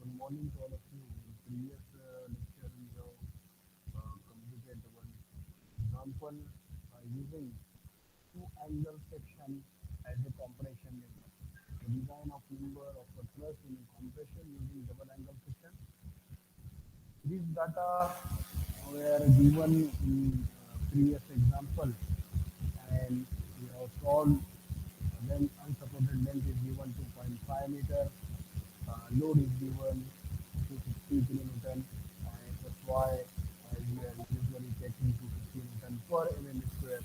Good morning to all of you. In previous lecture, we have completed one example using two-angle section as a compression member. The design of member of a truss in compression using double angle section. These data were given in previous example, and we have solved. Then unsupported length is given 2.5 meter, load is given 250 kilonewton, and that's why we are usually taking 250 newton per mm square.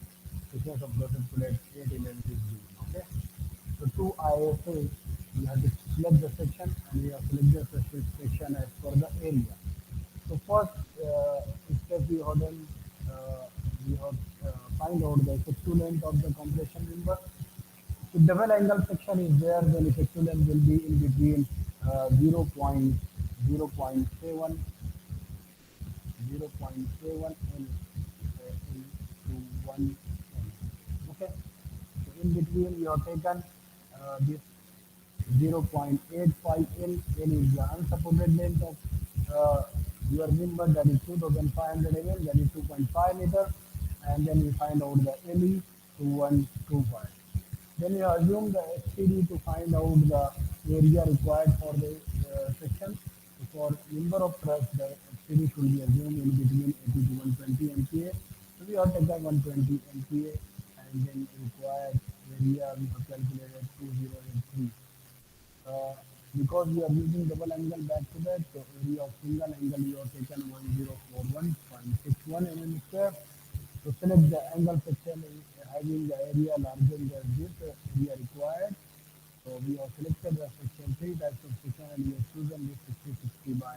Thickness of gusset plate 8 mm is given. Okay, so to ISA we have to select the section, and we have selected the section as per the area. So first step we have done, we have find out the effective length of the compression member. If double angle section is there, then effective length will be in between 0.7 L to 1 L. Okay, so in between we have taken this 0.85 L. L is the unsupported length of your member, that is 2500 mm, that is 2.5 meter, and then we find out the LE to 125. Then we assume the STD to find out the area required for the section. So for number of truss, the STD should be assumed in between 80 to 120 MPa. So we have taken 120 MPa, and then required area we have calculated 2083. Uh, because we are using double angle back to back, so area of single angle we have taken 1041.61 mm square. So select the angle section having the area larger than this area required. So we have selected the section, three types of section, and we have chosen this 60 by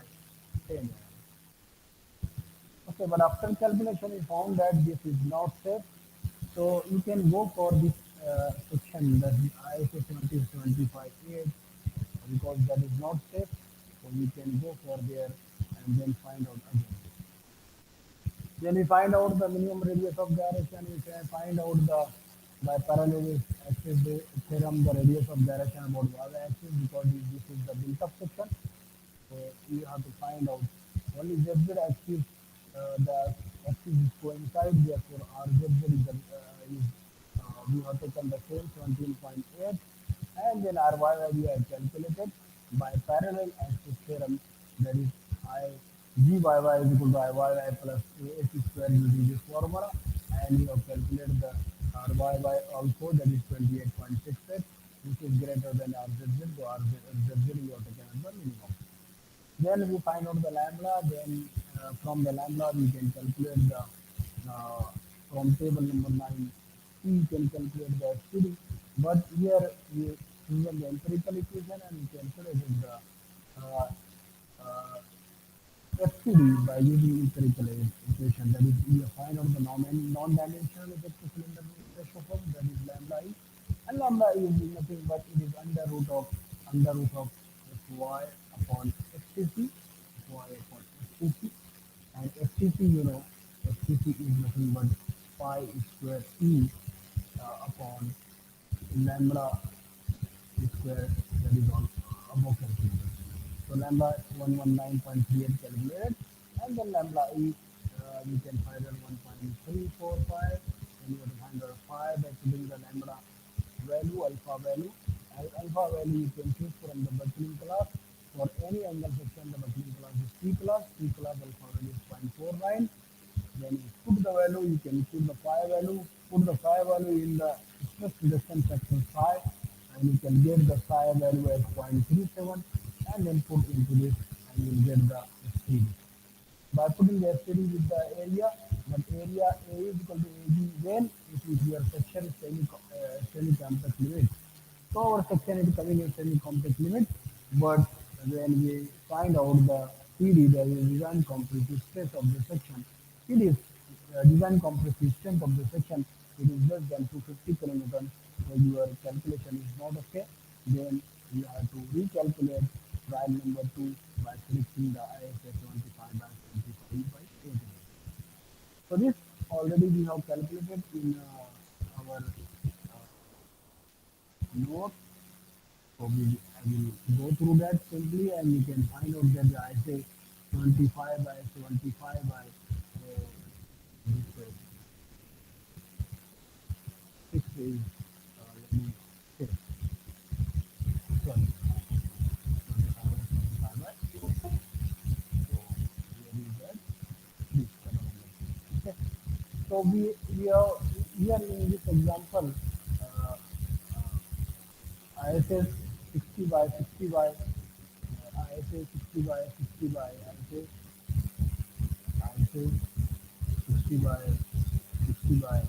10. Okay, but after calculation we found that this is not safe. So you can go for this section, that is ISO 7075-8, because that is not safe. So we can go for there and then find out again. Then we find out the minimum radius of gyration. We can find out the by parallel axis theorem the radius of gyration about y axis, because this is the built-up section. So you have to find out only ZZ axis, the axis is coincide, therefore RZZ we have taken the same 17.8, and then RYY we have calculated by parallel axis theorem, that is I GYY is equal to IYY plus AS square using this formula, and we have calculated the RYY also, that is 28.68, which is greater than RZZ, so RZZ we have taken as the minimum. Then we find out the lambda. Then from the lambda we can calculate the from table number 9. We can calculate the STD. But here we given the empirical equation, and we calculated the uh, uh, FCD by using empirical equation. That is, we find out the non-dimensional effective cylinder pressure force, that is lambda E. And lambda E is nothing but it is under root of Fy upon FCC, Fy upon FCC, and FCC, FCC is nothing but pi square E upon lambda square, that is on above calculated. So lambda 119.38 calculated, and then lambda E we can find out 1.345, and you have to find out 5 by putting the lambda value, alpha value. Alpha value you can choose from the battening class. For any angle section, the battening class is T class alpha value is 0.49. Then you put the value, you can put the phi value, put the phi value in the stress reduction factor phi, and you can get the psi value as 0.37, and then put into this, and you will get the STD. By putting the STD with the area, but area A is equal to AB when it is your section semi-compact limit. So our section is coming in semi-compact limit, but when we find out the PD, the design compressive stress of the section, it is design compressive strength of the section, it is less than 250 kilonewton. So your calculation is not okay. Then you have to recalculate trial number 2 by selecting the ISA 75 by 25 by 8. So this already we have calculated in our note. So I will go through that simply, and you can find out that I say 25 by 25 by this 6 is, let me say, sorry, 25 by 6. So here is that, this color. Okay. So we are here in this example, uh, ISS 60 by 60 by ISS 60 by 60 by ISS 60 by 60 by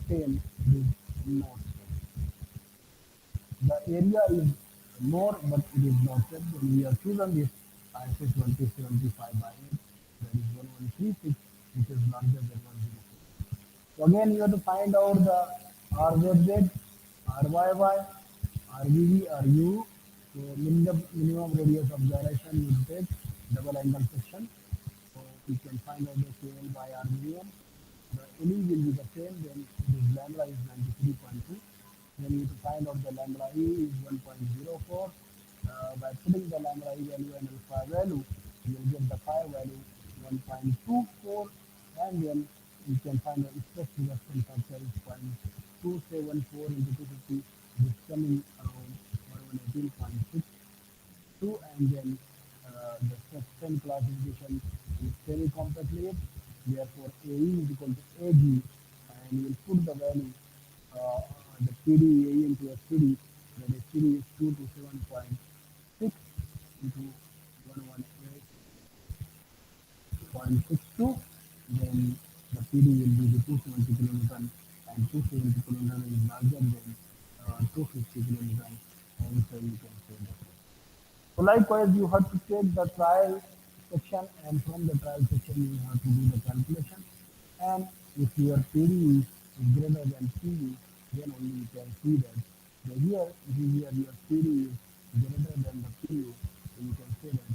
10 is not set. The area is more, but it is not set. When we are chosen this ISS 2075 by 8, that is 1136, which is larger than 106. So again, you have to find out the RZZ, RYY, RVV, RU. So minimum radius of gyration you take double angle section. So you can find out the KL by RVM. The LE will be the same, then this lambda is 93.2. Then you to find out the lambda E is 1.04. By putting the lambda E value and alpha value, you will get the phi value 1.24, and then you can find the stress reduction factor is 0.274 into 250, which is coming around 118.62, and then the section classification is semi-compact layer. Therefore, AE is equal to AG, and you will put the value, uh, the PD AE into SPD, that SPD is 227.6 into 118.62, then the PD will be the 270 kilonewton, and 270 kilonewton is larger than 250 kilonewton, and so you can say that. So likewise, you have to take the trial section, and from the trial section you have to do the calculation. And if your PD is greater than PU, then only you can see that the here, here your PD is greater than the PU, so you can say that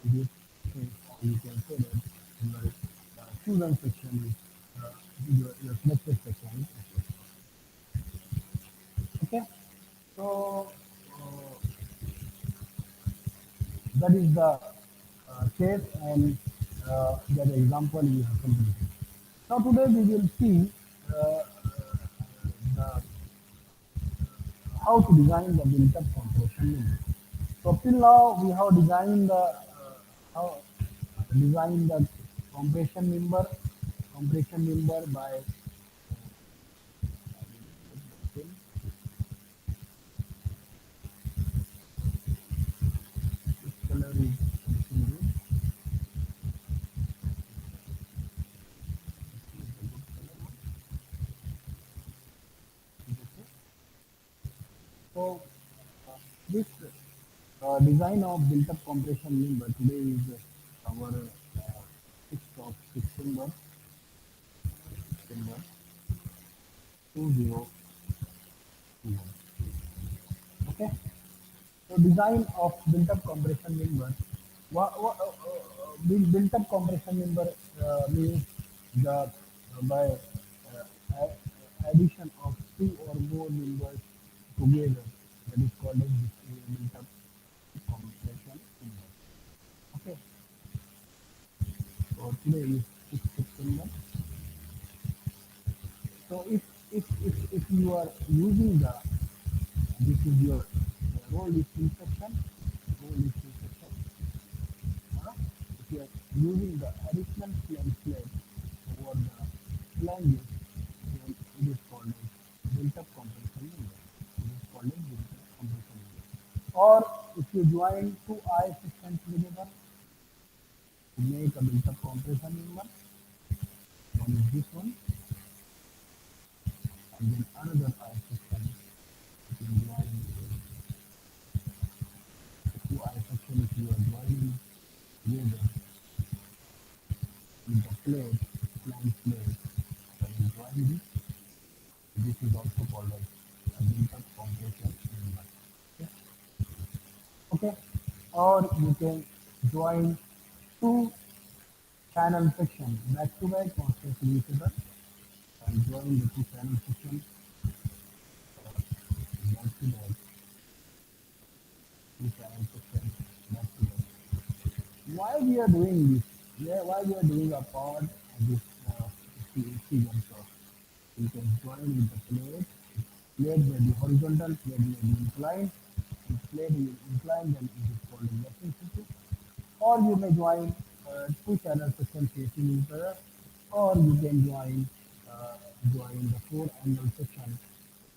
it is safe, or you can say that your chosen section is your selected section is safe. Okay. So that is the case, and that example we have completed. Now today we will see uh, the, how to design the built-up compression limit. So till now we have designed the how design the compression member by this color is so this design of built-up compression member today is our 6th of September 2021. Okay. So design of built-up compression member. Built-up compression member means the by addition of two or more members together. That is called as built-up compression member. Okay. So today is 6th September. So if you are using the, this is your roll lifting section, roll lifting section. If you are using the additional flange plate over the flanges, then it is called as built-up compression member. It is called as built-up compression member. Or if you join two eye sections together to make a built-up compression member, one is this one, and then another eye section. You can join two eye sections if you are joining together with the plate, flange plate. So you join this. This is also called as a built-up compression member. Okay. Okay. Or you can join two channel sections back to back constantly each other, and join the two channel sections back to back two channel section back to back. Why we are doing this? Yeah, why we are doing a part of this figure? So you can join with the plate. Plate may be horizontal, plate may be inclined. If plate is inclined, then it is called a lacing system. Or you may join two channel sections facing each other, or you can uh, join the four angle section.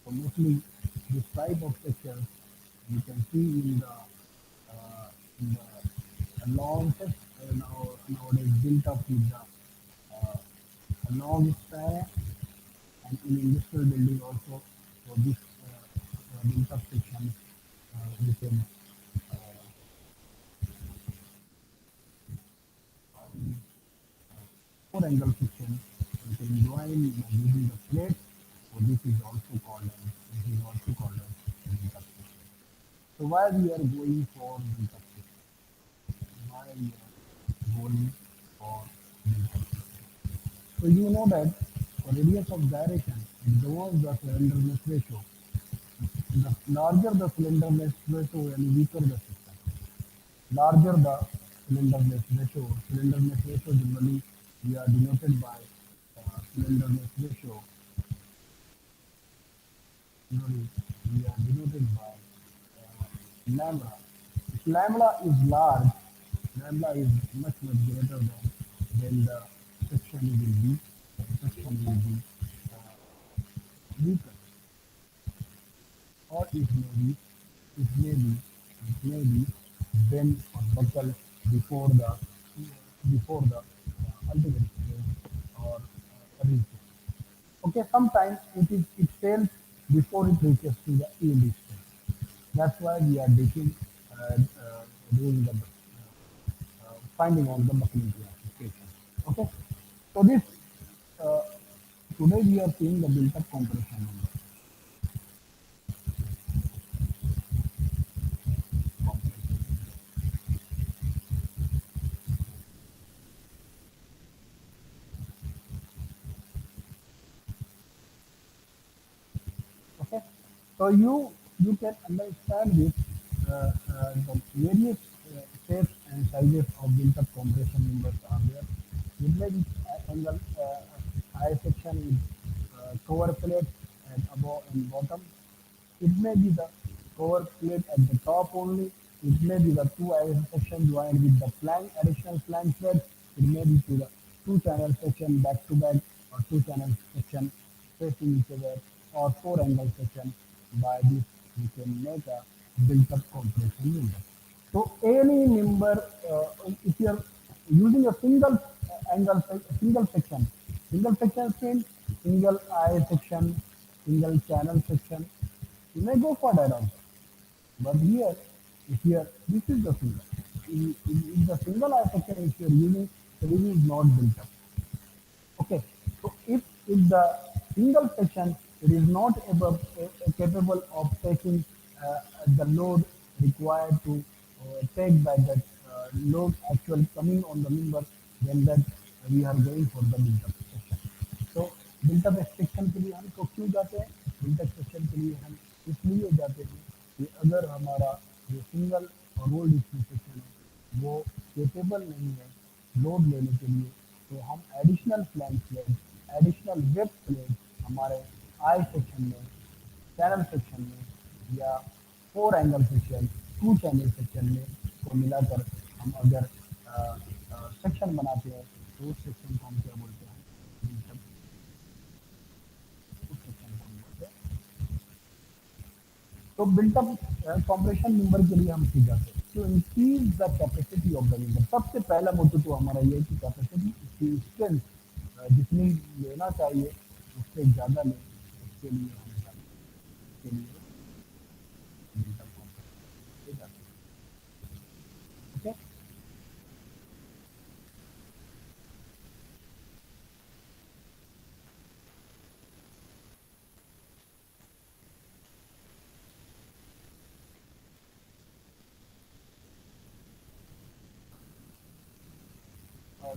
So mostly this type of sections you can see in the long text nowadays built up with the long span and in industrial building also. So this built up section we can four angle section we can join by using the plate. So this is also called as built up section. So why we are going for built up section? Why we are going for built up section? So you know that for radius of gyration, it governs the slenderness ratio. The larger the slenderness ratio and weaker the system. Larger the slenderness ratio generally we are denoted by slenderness ratio. Generally we are denoted by lambda. If lambda is large, lambda is much greater than then the section will be weaker, or it may be, it may be bend or buckle before the ultimate stage or reaches. Okay, sometimes it fails before it reaches to the yield stage. That's why we are doing the finding on the buckling classification. Okay, so this uh, today we are seeing the built-up compression number. Okay, so you can understand this the various shapes and sizes of built-up compression members are there. It may be angle high section with cover plate at above and bottom. It may be the cover plate at the top only. It may be the two eye section joined with the flange, additional flange thread. It may be to the two channel section back to back or two channel section facing each other or four angle section. By this, we can make a built-up compression member. So any member, if you are using a single section means single eye section, single channel section, you may go for that also. But here, if you are, this is the single. In the single eye section, if you are using, so this is not built up. Okay, so if the single section it is not capable of taking the load required to take by that load actually coming on the member, then that we are going for the built-up section. So built-up section के लिए हम तो क्यों जाते हैं? built-up section के लिए हम इसलिए जाते हैं कि अगर हमारा जो सिंगल और रोल सेक्शन है वो केपेबल नहीं है लोड लेने के लिए, तो हम additional flank plate, additional web plate हमारे आई सेक्शन में, चैनल सेक्शन में या four angle section, two channel section में को मिलाकर हम अगर सेक्शन बनाते हैं तो उस सेक्शन को हम क्या बोलते हैं? उस सेक्शन को हम बोलते हैं तो बिल्टअप कॉम्प्रेशन मेंबर के लिए हम सीख जाते हैं to increase the capacity of the member. सबसे पहला मोटिव तो हमारा ये है कि कैपेसिटी इसकी स्ट्रेंथ जितनी लेना चाहिए उससे ज़्यादा लें, उसके लिए हम के लिए बिल्टअप कॉम्प्रेशन जाते हैं। ओके,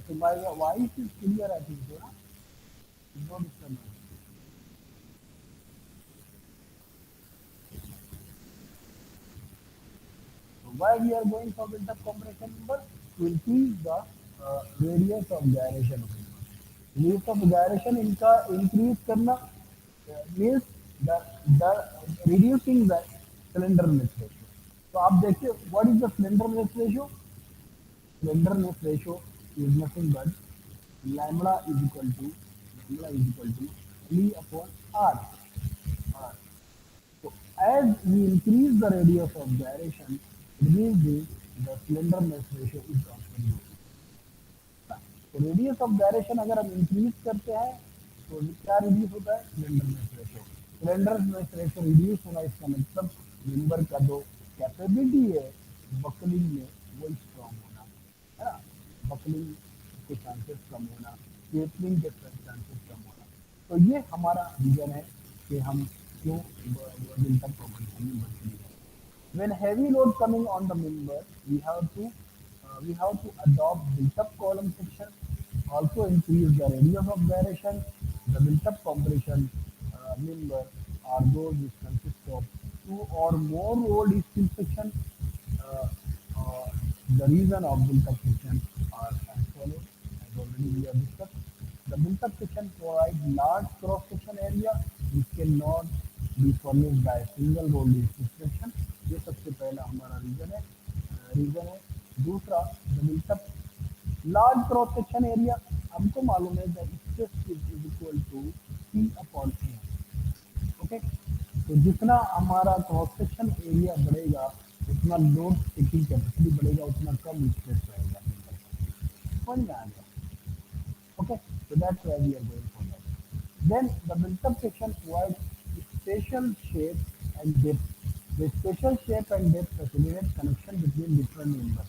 तो my voice is clear I think so, ना? No disturbance. Why we are going for built-up compression member? To increase the radius of gyration of member. Radius of gyration इनका increase करना means the reducing the slenderness ratio. तो आप देखिए what is the slenderness ratio? Slenderness ratio is nothing but lambda is equal to L upon R. R. So as we increase the radius of gyration, it means the slenderness ratio is also reduced. तो radius of direction अगर हम increase करते हैं तो क्या reduce होता है? Slenderness ratio. Slenderness ratio reduce होना इसका मतलब मेंबर का जो कैपेबिलिटी है बकलिंग में वो स्ट्रॉन्ग होना है ना, बकलिंग के चांसेस कम होना, टेपरिंग के चांसेस कम होना। तो ये हमारा रीजन है कि हम क्यों बिल्टअप प्रोपोर्शन में बढ़ती है। When heavy load coming on the member, we have to adopt built-up column section. Also increase the radius of gyration. The built-up compression member are those which consist of two or more rolled steel section. Uh, uh, the reason of built-up section are as follows. As already we have discussed. The built-up section provides large cross-section area which cannot be furnished by a single rolled steel section. ये सबसे पहला हमारा reason है। दूसरा the built up large cross section area, हमको मालूम है that stress is equal to C upon A. Okay, तो जितना हमारा क्रॉस सेक्शन एरिया बढ़ेगा उतना लोड टेकिंग कैपेसिटी बढ़ेगा, उतना कम स्ट्रेस रहेगा। समझ में आ गया? Okay, so that's why we are going for that. Then the built-up section provides spatial shape and depth. The spatial shape and depth facilitate connection between different members.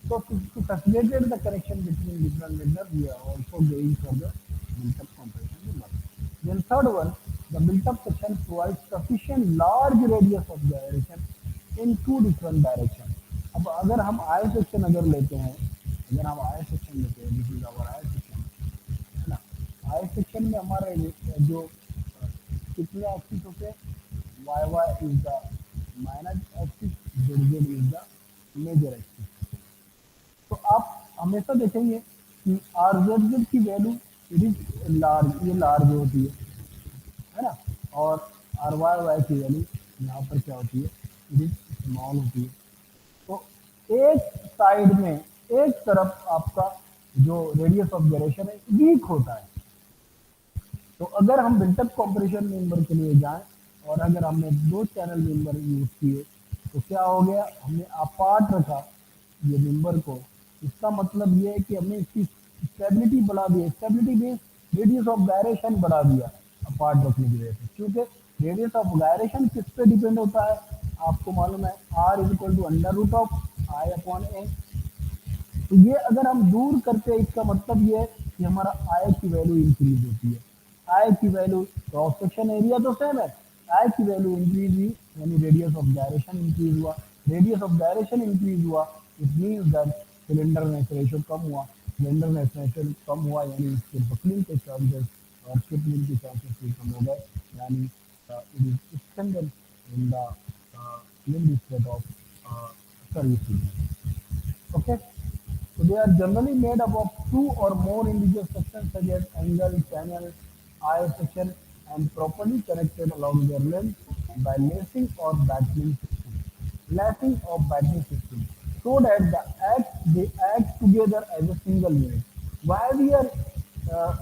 So to facilitate the connection between different members, we are also going for the built-up compression member. Then third one, the built-up section provides sufficient large radius of gyration in two different directions. अब अगर हम आई section लेते हैं, this is our I section, है ना। आई section में हमारा जो कितने एक्सिस होते हैं, Y Y is the minor axis, Z Z is the major axis. तो आप हमेशा देखेंगे कि आर जेड जेड की वैल्यू इट इज लार्ज, ये लार्ज होती है ना, और आर वाई वाई की वैल्यू यहाँ पर क्या होती है, इट इज स्मॉल होती है। तो एक साइड में, एक तरफ आपका जो रेडियस ऑफ gyration है वीक होता है। तो अगर हम बिल्टअप कॉम्प्रेशन मेंबर के लिए जाएं और अगर हमने दो चैनल मेंबर यूज किए तो क्या हो गया, हमने अपार्ट रखा ये मेंबर को। इसका मतलब ये है कि हमने इसकी स्टेबिलिटी बढ़ा दी, stability means radius of gyration बढ़ा दिया अपार्ट रखने की वजह से। क्योंकि रेडियस ऑफ gyration किस पे डिपेंड होता है, आपको मालूम है R is equal to under root of I upon A. तो ये अगर हम दूर करते हैं इसका मतलब ये है कि हमारा आई की वैल्यू इंक्रीज होती है। आई की वैल्यू, क्रॉस सेक्शन एरिया तो सेम है, आई की वैल्यू इंक्रीज हुई यानी रेडियस ऑफ gyration इंक्रीज हुआ। रेडियस ऑफ gyration इंक्रीज हुआ, it means that slenderness ratio कम हुआ। सिलेंडरनेस रेशियो कम हुआ यानी इसके बकलिंग के चांसेस और स्ट्रिपलिंग के चांसेस भी कम हो गए, यानी it is strengthen in the limb state of servicing. Okay, so they are generally made up of two or more individual sections such as angle, channel, eye section, and properly connected along their length by lacing or battening system. Lacing or battening system, so that they act together as a single unit. Why we are uh,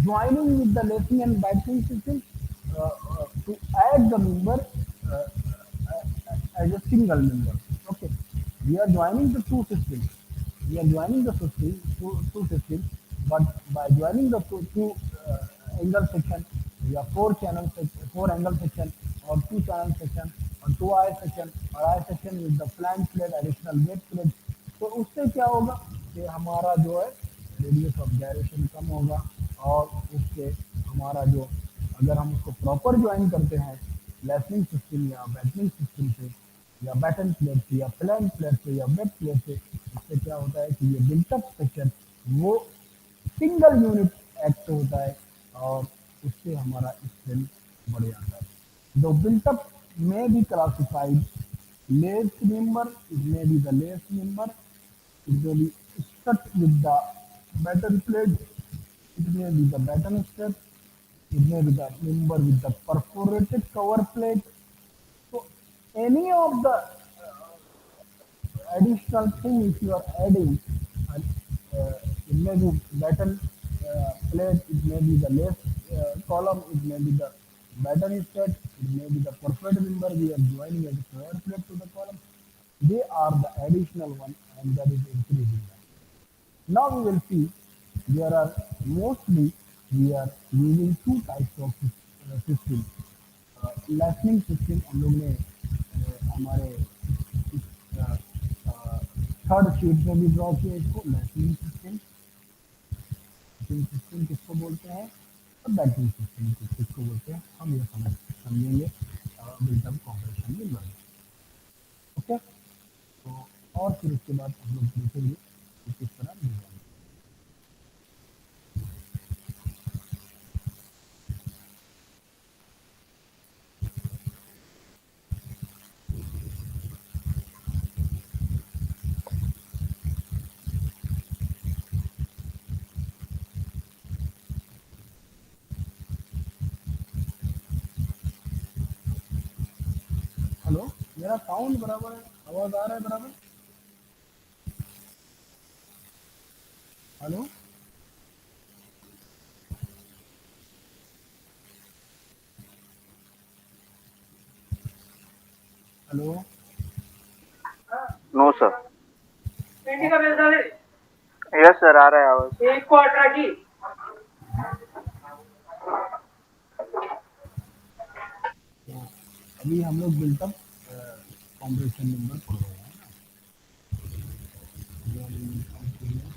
joining with the lacing and battening system? To add the member uh, as a single member. Okay, we are joining the two systems. We are joining the two systems, but by joining the two angle section, we have four angle section, or two channel section, or two eye section, or eye section with the flange plate, additional weight plate. तो उससे क्या होगा कि हमारा जो है radius of gyration कम होगा, और उससे हमारा जो, अगर हम उसको प्रॉपर ज्वाइन करते हैं लैसनिंग सिस्टम या बैटनिंग सिस्टम से, या बैटन प्लेट से, या फ्लैंज प्लेट से, या वेट प्लेट से, इससे क्या होता है कि ये बिल्टअप सेक्शन वो सिंगल यूनिट एक्ट होता है और उससे हमारा स्ट्रेंथ बढ़ जाता है। द बिल्टअप में भी classified lathe member, it may be the lathe member, it may be stuck with the batten plate, it may be the batten strap, it may be the member with the perforated cover plate. So any of the additional thing if you are adding, and it may be batten plate, it may be the left column, it may be the batten set, it may be the perforated member we are joining as a cover plate to the column. They are the additional one and that is increasing. Now we will see there are mostly we are using two types of system. Lacing system हम लोग ने हमारे third sheet में भी draw किया इसको लैसनिंग system system किसको बोलते हैं और बैटिंग सिस्टम किसको बोलते हैं हम ये समझेंगे बिल्टअप कॉम्प्रेशन में लर्न। ओके, तो और फिर उसके बाद हम लोग देखेंगे कि किस तरह डिजाइन। हेलो, मेरा साउंड बराबर है, आवाज आ रहा है बराबर? Hello hello. No sir. Yes sir, आ रहा है आवाज। एक क्वार्टर की तो अभी हम लोग बिल्टअप कॉम्प्रेशन नंबर पढ़ रहे हैं ना, जो हम count किए हैं।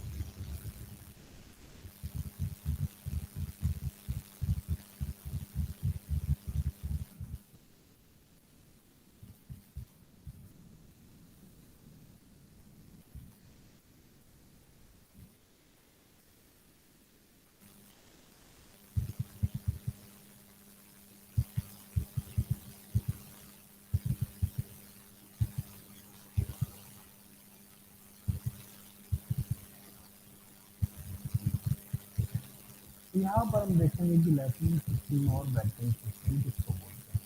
तो यहाँ पर हम देखेंगे कि लैसनिंग सिस्टम और बैटिंग सिस्टम किसको बोलते हैं।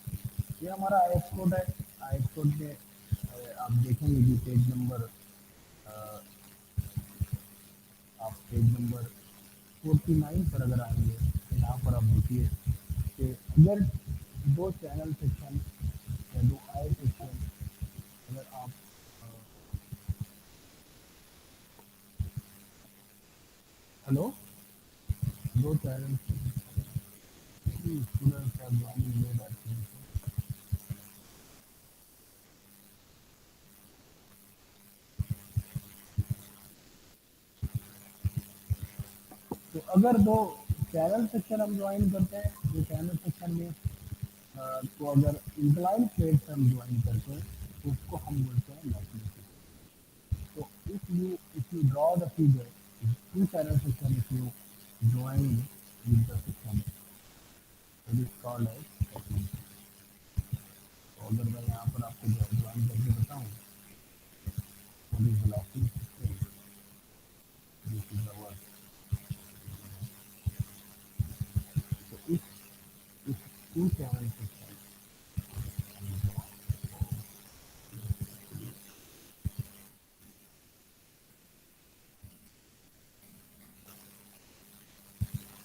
ये हमारा आईएस कोड है। आईएस कोड में आप देखेंगे कि पेज नंबर आप पेज नंबर 49 पर अगर आएंगे तो यहाँ पर आप देखिए कि अगर दो चैनल सेक्शन या दो आई सेक्शन अगर आप हेलो, दो channel students are joining late I think. तो अगर दो चैनल सेक्शन हम ज्वाइन करते हैं, दो चैनल सेक्शन में तो अगर इंक्लाइन प्लेट से हम ज्वाइन करते हैं तो उसको हम बोलते हैं लैटरल सिस्टम। तो if you draw the figure, two channel section if you join with the system, it is called as lacking system. तो अगर मैं यहाँ पर आपको ज्वाइन करके बताऊँ what is the lacking system, this is the word। तो इस two channel section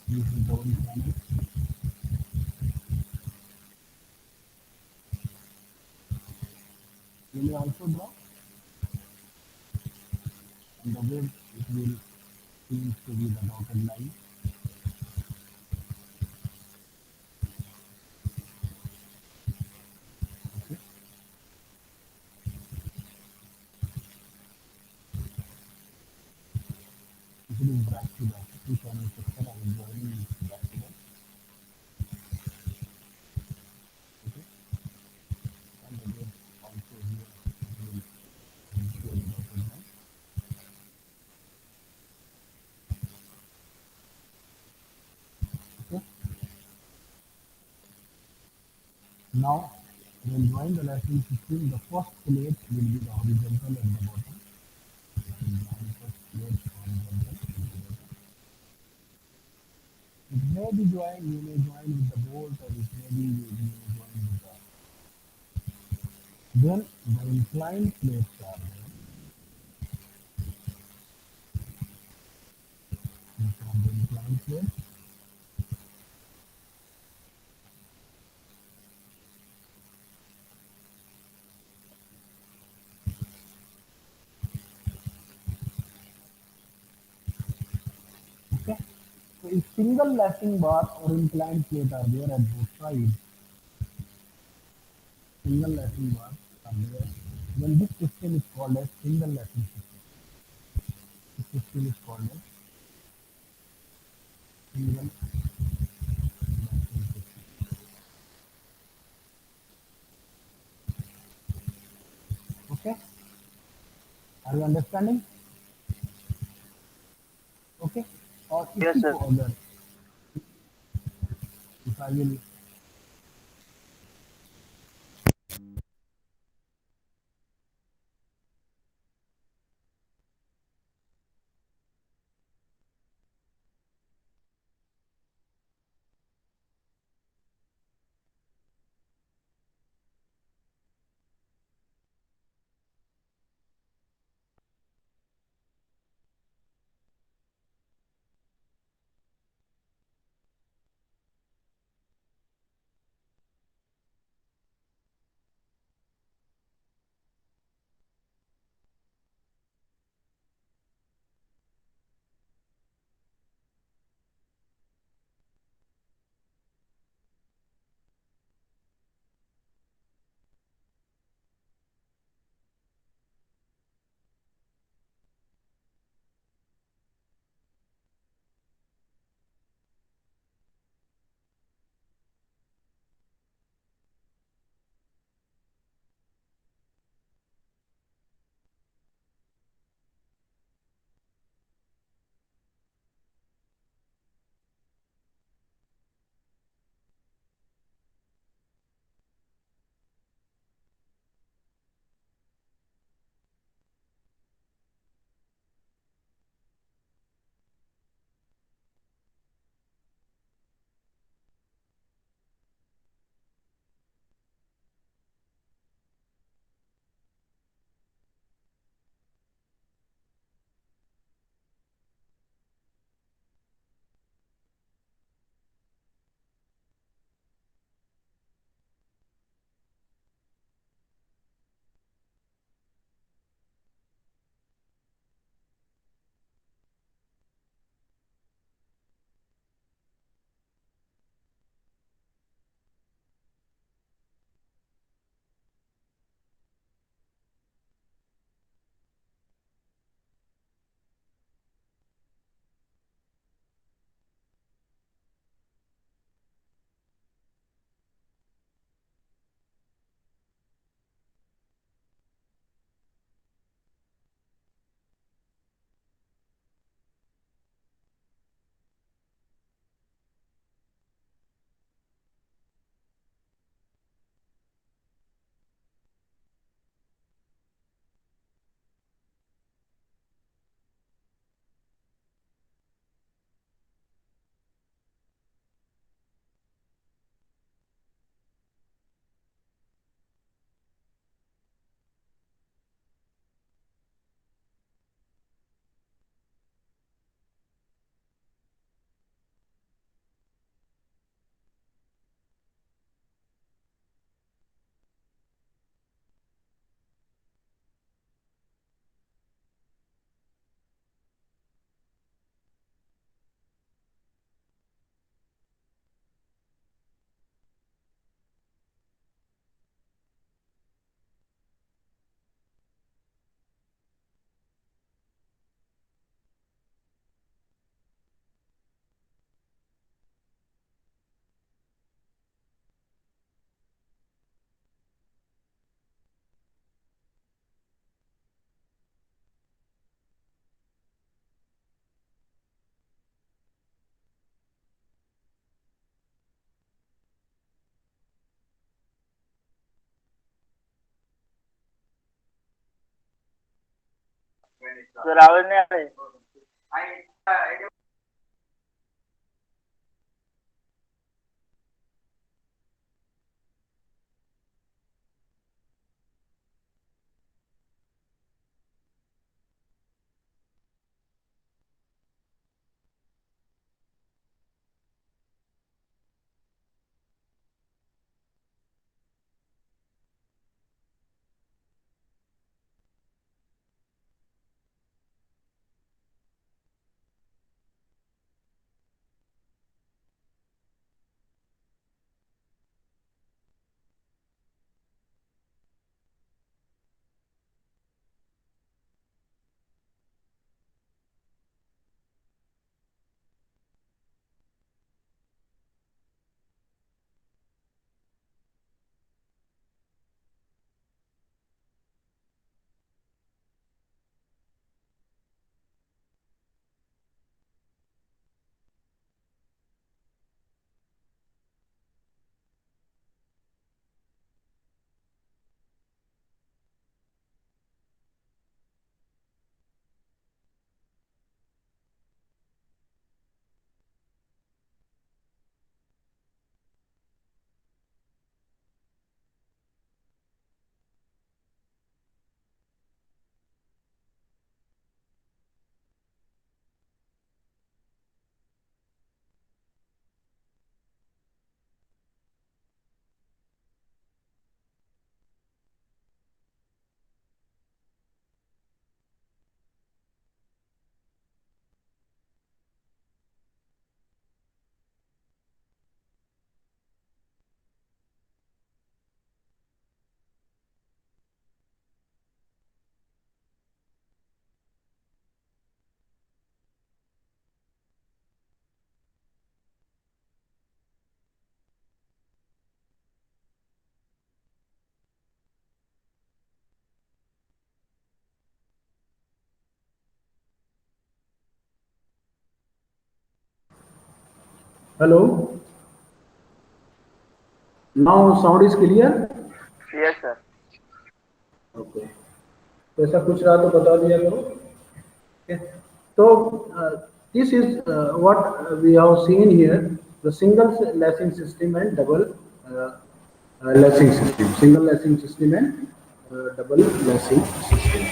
this is the one channel, you may also draw and the way it will seems to be the dotted line। Okay, if it is back to back, two channel section I am joining it back to back। Okay, and again also here it will show the dotted line। Okay, now When drawing the lasting system, the first plate will be the horizontal at the bottom. When drawing first plate horizontal at the bottom. It may be joined, you may join with the bolt or it may be you may join with the. Then the inclined plates are there. And from the inclined plate, okay. So if single lashing bar or inclined plate are there at both sides, single lashing bar are there, then this system is called as single lashing system. This system is called as single lashing system. Okay, are you understanding? Okay, or if Yes, you sir. go other, if I will, sir आवाज नहीं आ रही. Hello. Now sound is clear. Yes, sir. Okay. तो ऐसा कुछ रहा तो बता दिया करो. Okay. So this is what we have seen here: the single lashing system and double lashing system. Single lashing system and double lashing system.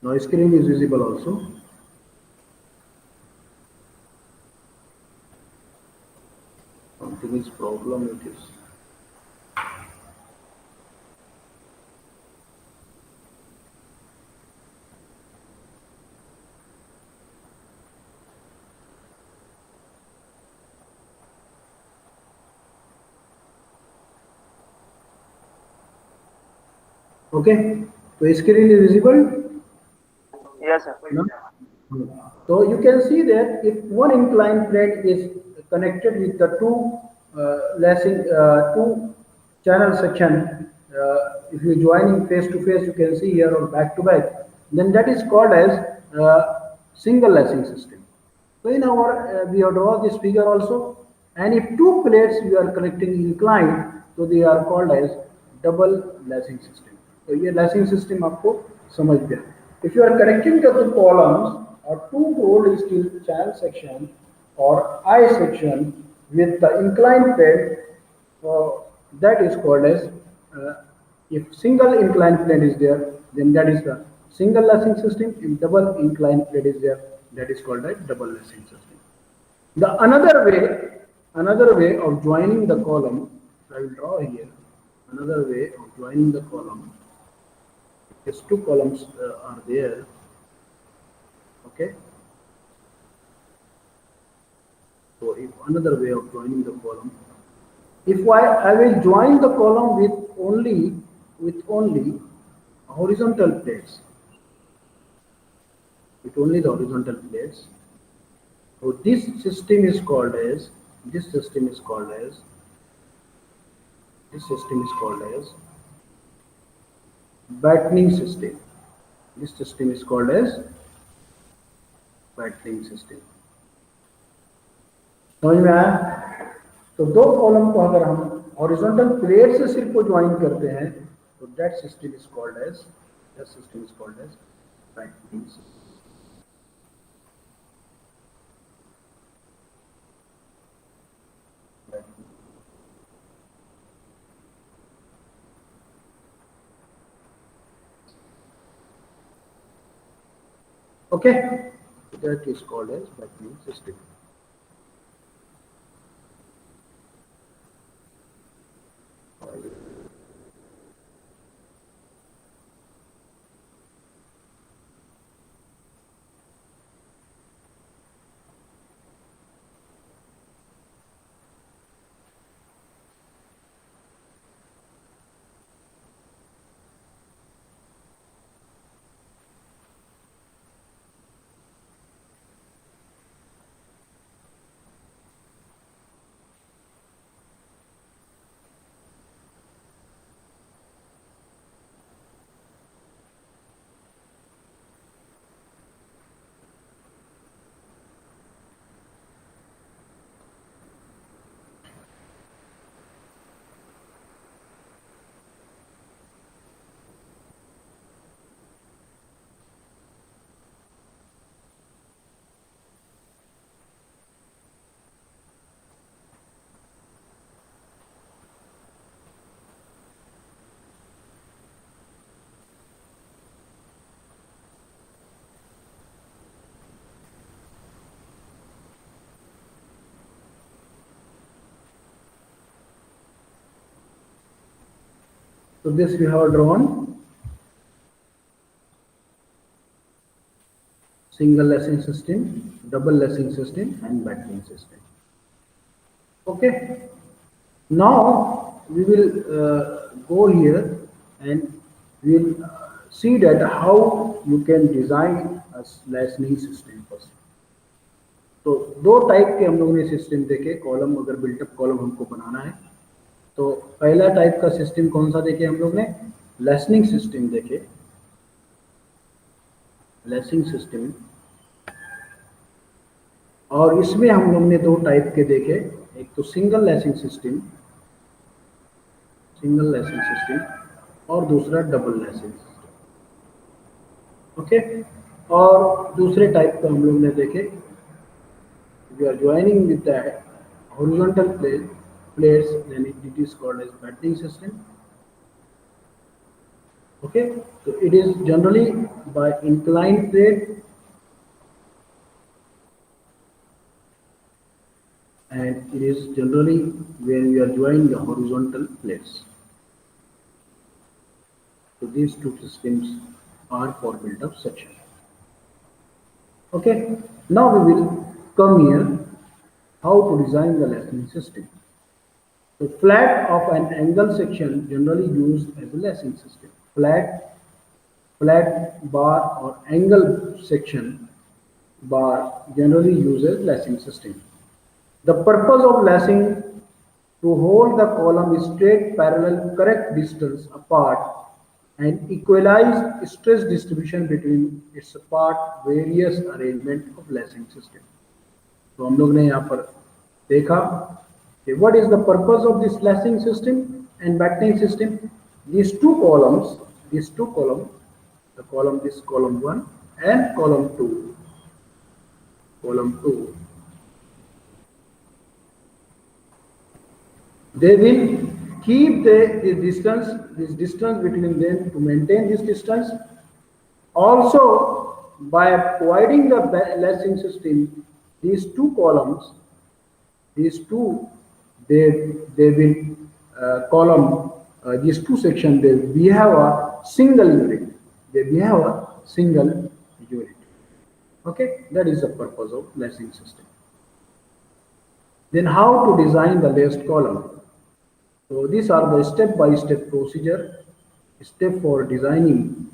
Now screen is visible also. Something is problem. It is. Okay. So screen is visible. Yes, sir. No? So you can see that if one inclined plane is connected with the two channel section, if you joining face to face, you can see here or back to back, then that is called as single lashing system. So in our we have drawn this figure also, and if two plates we are connecting inclined, so they are called as double lashing system. तो ये lashing system आपको समझ गया. If you are connecting the two columns or two rolled steel channel section or I section with the inclined plane, that is called as if single inclined plane is there, then that is the single lashing system. If double inclined plane is there, that is called a double lashing system. The another way of joining the column, I will draw here. Another way of joining the column. These two columns are there. Okay. So if another way of joining the column, if I will join the column with only horizontal plates, with only the horizontal plates. So this system is called as this system is called as battening system. This system is called as battening system. समझ में आया? तो दो column को अगर हम horizontal plate से सिर्फ को ज्वाइन करते हैं तो that system is called as battening system. Okay, that is called as battening system. So this we have drawn single lacing system, double lacing system, and battening system. Okay. Now we will go here and we will see that how you can design a lacing system first. तो दो type के हम लोगों ने system देखे. Column अगर built up column हमको बनाना है तो पहला टाइप का सिस्टम कौन सा देखे हम लोग ने? लेसनिंग सिस्टम देखे. Lacing system. और इसमें हम लोग ने दो टाइप के देखे. एक तो सिंगल लेसिंग सिस्टम और दूसरा डबल लेसिंग सिस्टम. ओके. और दूसरे टाइप को हम लोग ने देखे. We are joining with the horizontal plates, then it is called as battening system. Okay, so it is generally by inclined plate and it is generally when we are joining the horizontal plates. So these two systems are for built-up section. Okay, now we will come here how to design the lacing system. The flat of an angle section generally used as a lacing system. Flat bar or angle section bar generally uses lacing system. The purpose of lacing to hold the column straight, parallel, correct distance apart and equalize stress distribution between its part. Various arrangement of lacing system. तो हम लोग ने यहाँ पर देखा कि what is the purpose of this lacing system and battening system. These two columns, the column this column 1 and column 2, they will keep this distance between them to maintain this distance. Also, by providing the lacing system, these two columns, they will column these two sections, they behave a single unit. Okay, that is the purpose of lacing system. Then how to design the laced column? So these are the step-by-step procedure, step for designing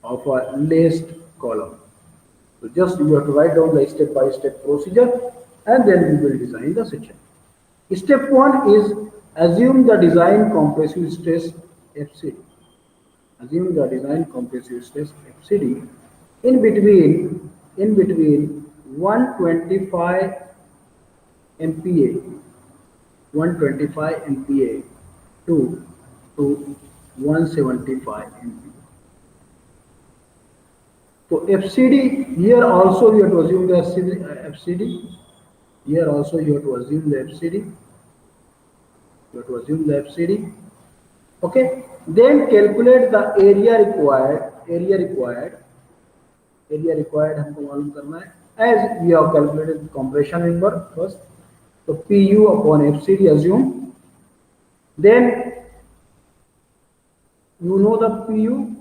of a laced column. So just you have to write down the step-by-step procedure and then we will design the section. Step 1 is assume the design compressive stress FCD. Assume the design compressive stress FCD in between 125 MPa, 125 MPa to 175 MPa. So FCD, here also you have to assume the FCD. Here also you have to assume the FCD. You have to assume the FCD. Okay. Then calculate the area required. Area required हमको मालूम करना है. As we have calculated compression member first. So PU upon FCD assume. Then you know the PU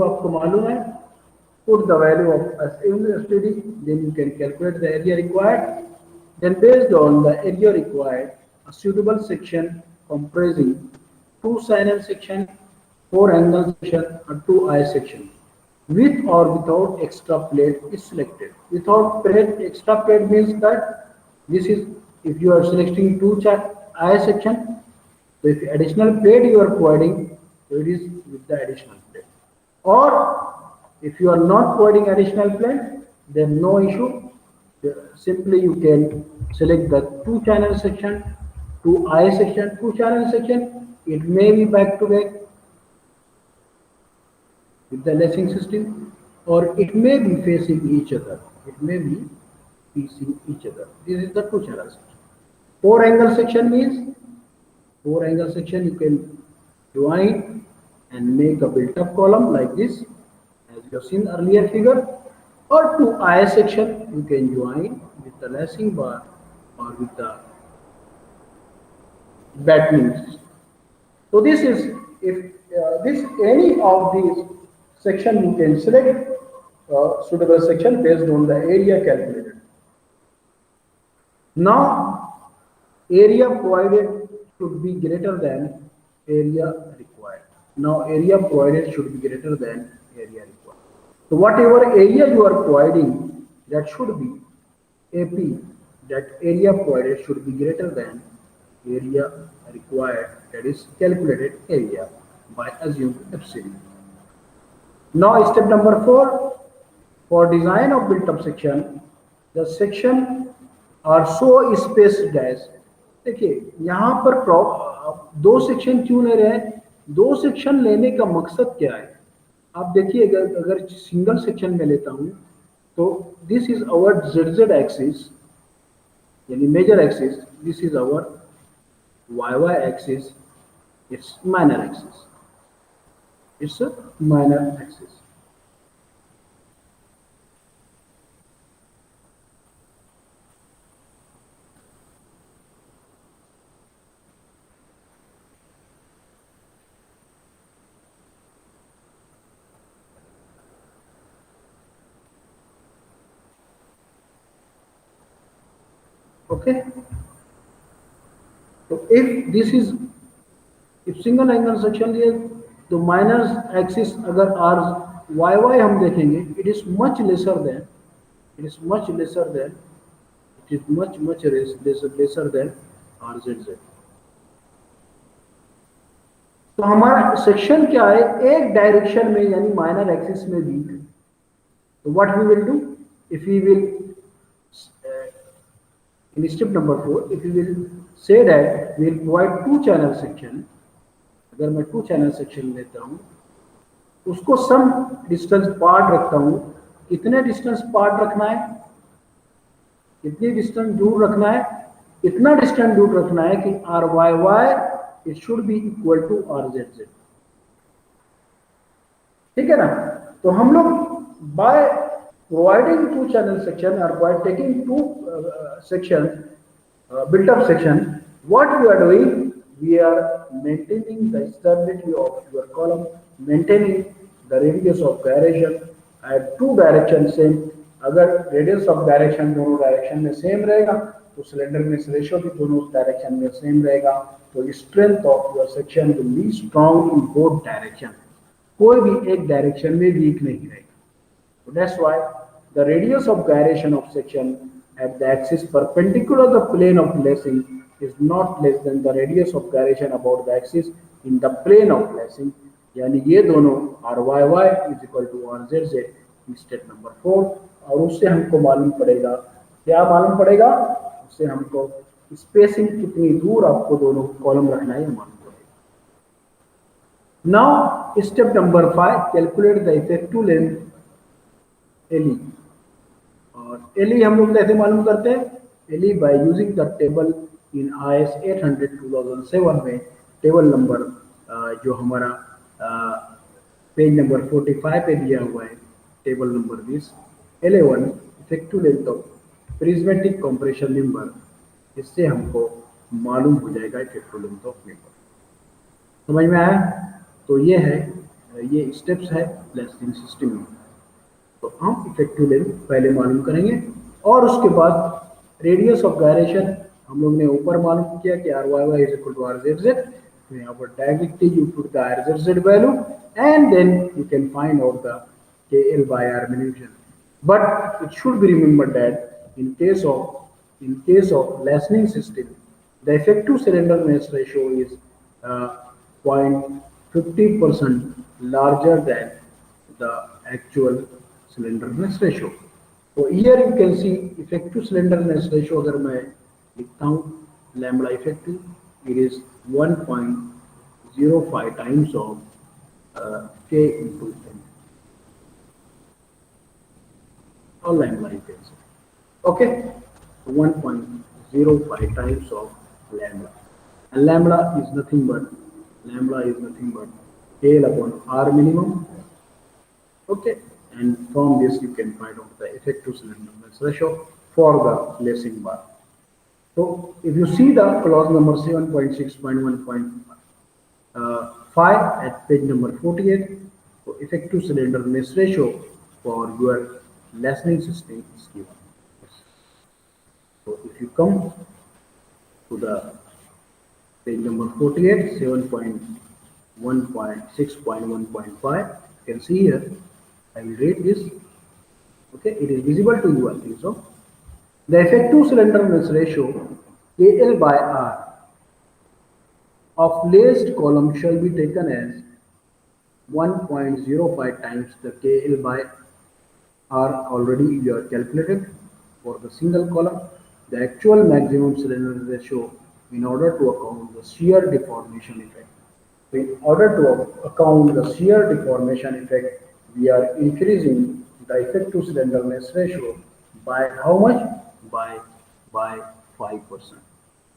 आपको मालूम है. Put the value of assumed FTD, then you can calculate the area required. Then based on the area required, a suitable section comprising 2 channel section, 4 angle section, or 2 eye section, with or without extra plate is selected. Without plate, extra plate means that this is if you are selecting 2 eye section, so if additional plate you are providing, so it is with the additional plate. Or if you are not providing additional plate, then no issue. Simply you can select the 2 channel section, 2 eye section, 2 channel section. It may be back to back with the lacing system, or it may be facing each other. It may be facing each other. This is the 2 channel section. 4 angle section means 4 angle section you can join and make a built-up column like this, as you have seen earlier figure, or 2 eye section you can join with the lacing bar or with the battening. So this is if this any of these section you can select suitable section based on the area calculated. Now area provided should be greater than area required. Now area provided should be greater than area required. So whatever area you are providing, that should be AP, that area provided should be greater than area required, that is calculated area by assumed FCD. Now step number 4, for design of built-up section, the section are so spaced as, देखिए यहाँ पर 2 section क्यों ले रहे हैं? 2 section लेने का मकसद क्या है? आप देखिए अगर सिंगल सेक्शन में लेता हूं तो this is our ZZ axis यानी major axis, this is our YY axis, it's minor axis, it's a minor axis. Okay, so if single angle section है तो माइनर एक्सिस अगर आर YY हम देखेंगे, it is much lesser than RZZ. तो हमारा section क्या है? एक डायरेक्शन में यानी माइनर एक्सिस में वीक. तो what we will do, if we will in step number 4, if we will say that we will provide 2 channel section, अगर मैं 2 channel section लेता हूँ, उसको सम डिस्टेंस पार्ट रखता हूँ. कितने डिस्टेंस पार्ट रखना है, कितनी डिस्टेंस दूर रखना है? इतना डिस्टेंस दूर रखना है कि RYY it should be equal to RZZ. ठीक है ना? तो हम लोग bye providing 2 channel section or by taking 2 sections, built up section, what we are doing, we are maintaining the stability of your column, maintaining the radius of gyration at 2 directions same. अगर radius of gyration दोनों direction में same रहेगा तो slenderness ratio भी दोनों direction में same रहेगा. तो strength of your section will be strong in both direction. कोई भी एक डायरेक्शन में वीक नहीं रहेगा. So that's why the radius of gyration of section at the axis perpendicular to the plane of lacing is not less than the radius of gyration about the axis in the plane of lacing. यानी ये दोनों RYY is equal to RZZ in step number 4. और उससे हमको मालूम पड़ेगा, क्या मालूम पड़ेगा? उससे हमको स्पेसिंग कितनी दूर आपको दोनों कॉलम रखना है ये मालूम पड़ेगा। Now step number 5, calculate the effective length LE. और एलई हम लोग कैसे मालूम करते हैं? LE by using the table in IS 800 2007 में टेबल नंबर जो हमारा पेज नंबर 45 पे दिया हुआ है, table number 11 effective length of prismatic compression member, इससे हमको मालूम हो जाएगा इफेक्टिव लेंथ ऑफ मेंबर। समझ में आया? तो ये है, ये स्टेप्स है लेसनिंग सिस्टम में। तो हम इफेक्टिव लेंथ पहले मालूम करेंगे और उसके बाद रेडियस ऑफ गायरेशन हम लोग ने ऊपर मालूम किया कि R Y Y is equal to R Z Z. तो यहाँ पर directly you put the R Z Z value and then you can find out the K L by R minimum. But it should be remembered that in case of lessening system, the effective cylinder ratio is 0.50% larger than the actual slenderness ratio. So here you can see effective slenderness ratio अगर मैं लिखता हूँ lambda effective, it is 1.05 times of K into M. Or lambda you can say. Okay, 1.05 times of lambda. And lambda is nothing but L upon R minimum. Okay, and from this you can find out the effective slenderness ratio for the lacing bar. So if you see the clause number 7.6.1.5 at page number 48, so effective slenderness ratio for your lessening system is given. So if you come to the page number 48, 7.1.6.1.5, you can see here, I will read this. Okay, it is visible to you, I think so. The effective slenderness ratio KL by R of laced column shall be taken as 1.05 times the KL by R already you are calculated for the single column. The actual maximum slenderness ratio in order to account the shear deformation effect. In order to account the shear deformation effect, we are increasing the effective slenderness ratio by how much? By 5%.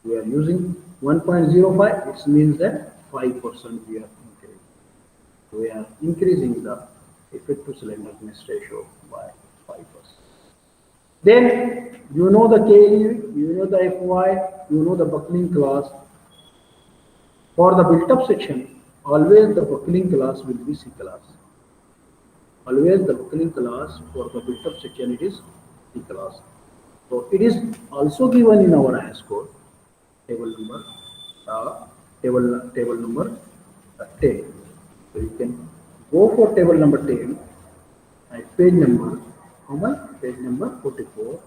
We are using 1.05, it means that 5% we are increasing. We are increasing the effective slenderness ratio by 5%. Then you know the KLU, you know the FY, you know the buckling class. For the built-up section, always the buckling class will be C class. Always the buckling class for the built-up section it is C class. So it is also given in our IS code table number table number 10. So you can go for table number 10 at page number how much? Page number 44.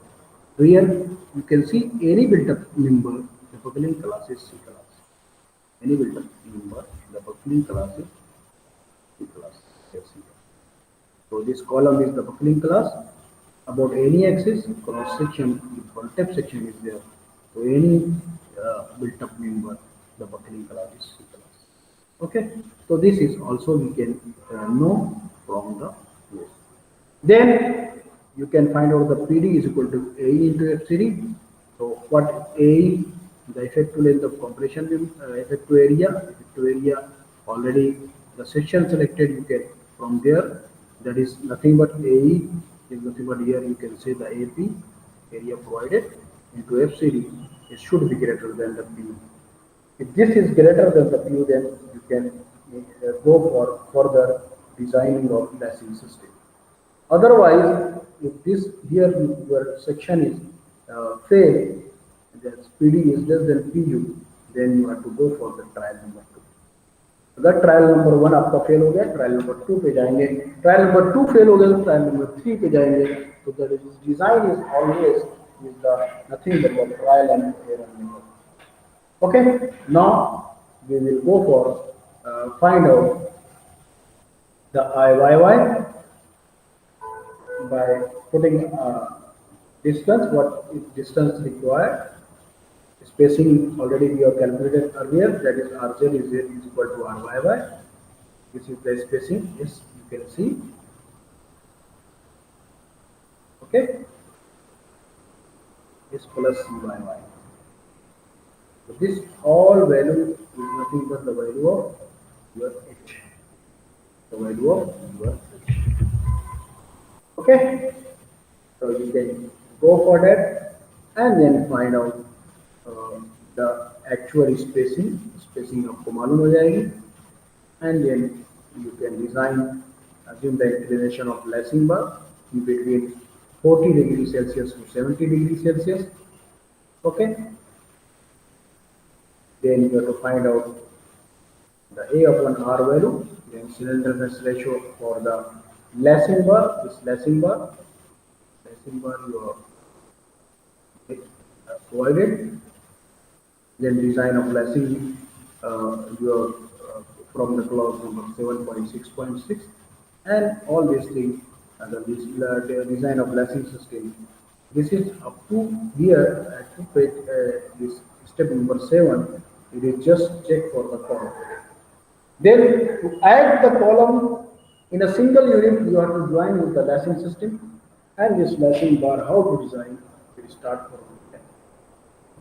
Here you can see any built-up member, the buckling class is C class. Any built-up member, the buckling class is C class. Yes, so this column is the buckling class. About any axis, cross section, contact section is there. So any built-up member, the buckling class is C class. Okay, so this is also we can know from the list. Then you can find out the PD is equal to AE into FCD. So what AE, the effective length of compression, effective area already the section selected you get from there. That is nothing but AE is nothing but here you can say the AP area provided into FCD. It should be greater than the PU. If this is greater than the PU, then you can go for further designing of lacing system. Otherwise, if this here your section is fail, that PD is less than PU, then you have to go for the trial number 2. अगर trial number 1 आपका fail हो गया, trial number 2 पे जाएंगे, trial number 2 fail हो गया तो trial number 3 पे जाएंगे. तो the design is always is the nothing but trial and error method. Okay, now we will go for find out the IYY by putting distance, what is distance required, spacing already we have calculated earlier, that is Rz is equal to Ryy. This is the spacing, yes, you can see. Okay, is plus Cyy. So this all value is nothing but the value of your H. The value of your H. Okay, so you can go for that and then find out the actual spacing आपको मालूम हो जाएगी, and then you can design, assume the inclination of lacing bar in between 40 degrees Celsius to 70 degrees Celsius. Okay, then you have to find out the A upon R value, then cylinderness ratio for the lacing bar, lacing bar you have provided, then design of lacing your from the clause number 7.6.6, and all these things, the design of lacing system. This is up to here at page, this step number 7. It is just check for the column. Then to add the column in a single unit, you have to join with the lacing system, and this lacing bar, how to design, we start from there.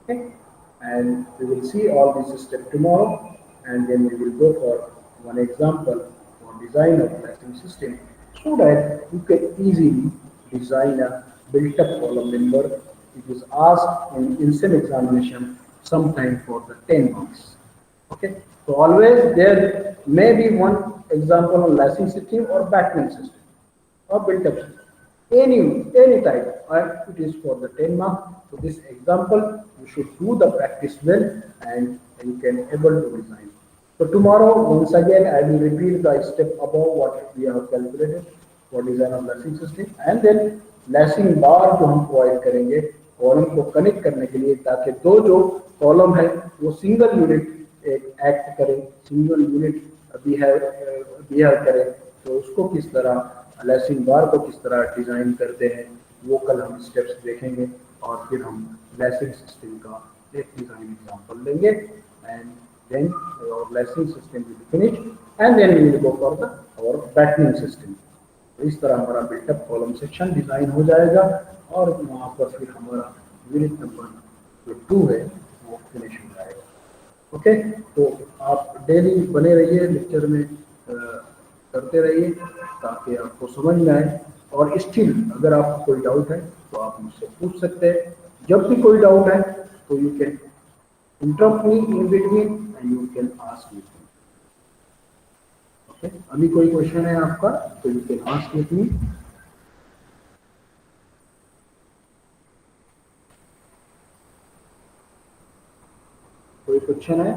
Okay, and we will see all these steps tomorrow, and then we will go for one example for design of lacing system, so that you can easily design a built-up column member. It is asked in some examination sometime for the 10 marks. Okay, so always there may be one example on lacing system or battening system or built-up system. Any type, it is for the 10 mark. So this example, you should do the practice well, and you can able to design. So tomorrow, once again, I will repeat the step above what we have calculated for design of lacing system, and then lacing bar जो हम provide करेंगे column को connect करने के लिए, ताकि दो जो कॉलम है वो सिंगल यूनिट एक्ट करें, सिंगल यूनिट बिहेव करें. तो उसको किस तरह लैसिंग बार को किस तरह डिजाइन करते हैं, वो कल हम स्टेप्स देखेंगे, और फिर हम लैसिंग सिस्टम का एक डिजाइन एग्जांपल लेंगे, and then our lacing system will be finished, and then we will go for the our battening system. तो इस तरह हमारा बिल्टअप कॉलम सेक्शन डिजाइन हो जाएगा, और वहां पर फिर हमारा यूनिट नंबर जो 2 है वो फिनिश हो जाएगा. ओके, तो आप डेली बने रहिए, लेक्चर में करते रहिए ताकि आपको समझ में आए, और स्टिल अगर आपको कोई डाउट है तो आप मुझसे पूछ सकते हैं. जब भी कोई डाउट है तो you can interrupt me in between and you can ask me. Okay, अभी कोई क्वेश्चन है आपका तो you can ask with me. कोई क्वेश्चन है?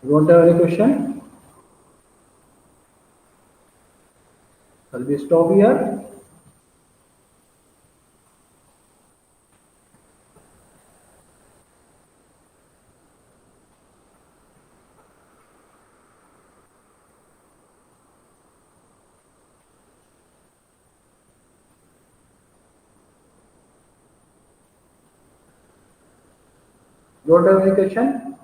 You don't have any question? Shall we stop here? You don't have any question?